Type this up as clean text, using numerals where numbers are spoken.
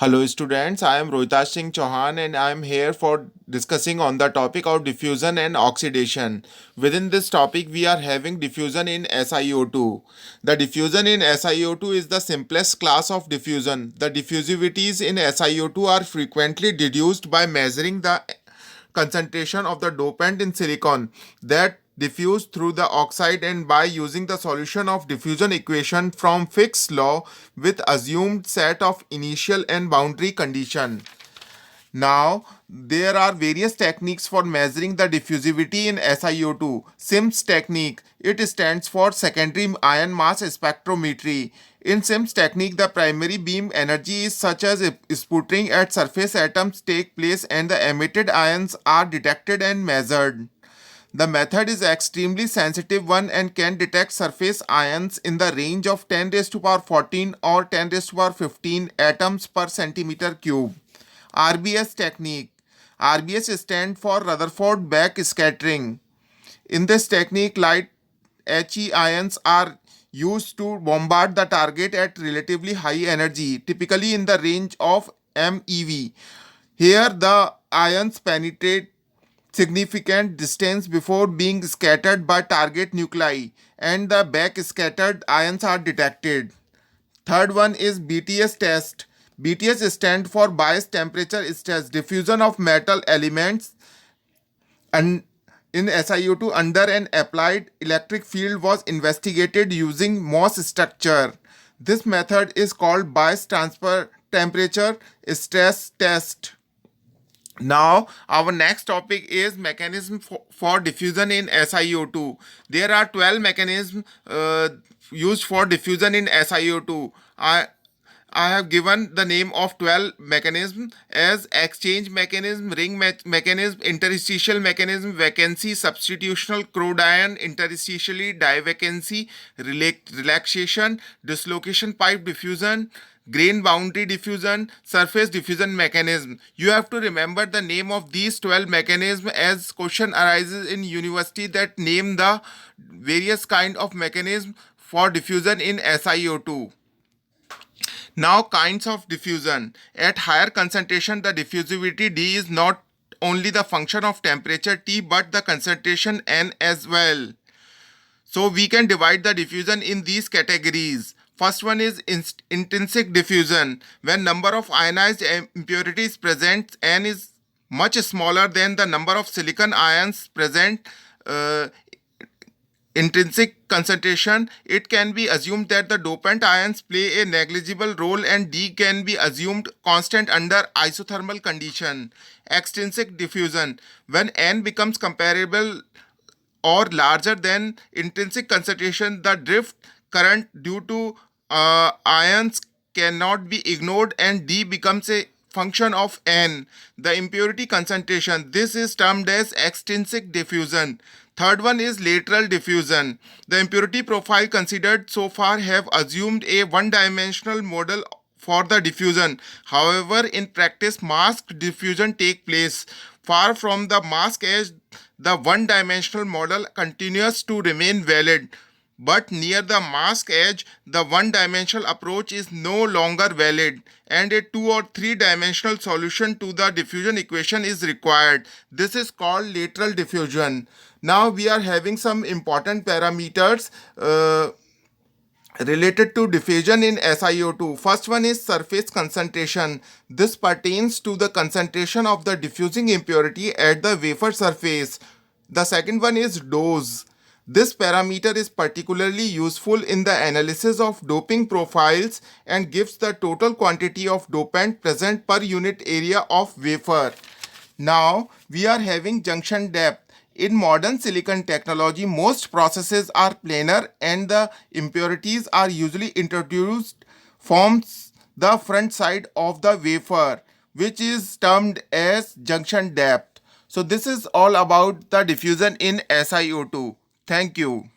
Hello students, I am Rohitash Singh Chauhan and I am here for discussing on the topic of diffusion and oxidation. Within this topic we are having diffusion in SiO2. The diffusion in SiO2 is the simplest class of diffusion. The diffusivities in SiO2 are frequently deduced by measuring the concentration of the dopant in silicon that diffuse through the oxide and by using the solution of diffusion equation from Fick's law with assumed set of initial and boundary condition. Now, there are various techniques for measuring the diffusivity in SiO2. SIMS technique, it stands for secondary ion mass spectrometry. In SIMS technique, the primary beam energy is such as sputtering at surface atoms take place and the emitted ions are detected and measured. The method is extremely sensitive one and can detect surface ions in the range of 10 raised to power 14 or 10 raised to power 15 atoms per centimeter cube. RBS technique. RBS stands for Rutherford backscattering. In this technique, light He ions are used to bombard the target at relatively high energy, typically in the range of MeV. Here, the ions penetrate significant distance before being scattered by target nuclei, and the backscattered ions are detected. Third one is BTS test. BTS stands for bias temperature test, diffusion of metal elements and in SiO2 under an applied electric field was investigated using MOS structure. This method is called bias transfer temperature stress test. Now, our next topic is mechanism for diffusion in SiO2. There are 12 mechanisms used for diffusion in SiO2. I have given the name of 12 mechanism as exchange mechanism, ring mechanism, interstitial mechanism, vacancy, substitutional, Crodion, interstitially, divacancy, relaxation, dislocation pipe diffusion, grain boundary diffusion, surface diffusion mechanism. You have to remember the name of these 12 mechanisms as question arises in university that name the various kind of mechanism for diffusion in SiO2. Now, kinds of diffusion. At higher concentration, the diffusivity D is not only the function of temperature T but the concentration N as well. So, we can divide the diffusion in these categories. First one is intrinsic diffusion. When number of ionized impurities present, N is much smaller than the number of silicon ions present. Uh, Intrinsic concentration, it can be assumed that the dopant ions play a negligible role and D can be assumed constant under isothermal condition. Extrinsic diffusion, when N becomes comparable or larger than intrinsic concentration, the drift current due to ions cannot be ignored and D becomes a function of N. The impurity concentration, this is termed as extrinsic diffusion. Third one is lateral diffusion. The impurity profile considered so far have assumed a one-dimensional model for the diffusion. However, in practice, masked diffusion take place. Far from the mask edge, the one-dimensional model continues to remain valid. But near the mask edge, the one-dimensional approach is no longer valid and a two or three-dimensional solution to the diffusion equation is required. This is called lateral diffusion. Now we are having some important parameters related to diffusion in SiO2. First one is surface concentration. This pertains to the concentration of the diffusing impurity at the wafer surface. The second one is dose. This parameter is particularly useful in the analysis of doping profiles and gives the total quantity of dopant present per unit area of wafer. Now we are having junction depth. In modern silicon technology, most processes are planar and the impurities are usually introduced from the front side of the wafer, which is termed as junction depth. So this is all about the diffusion in SiO2. Thank you.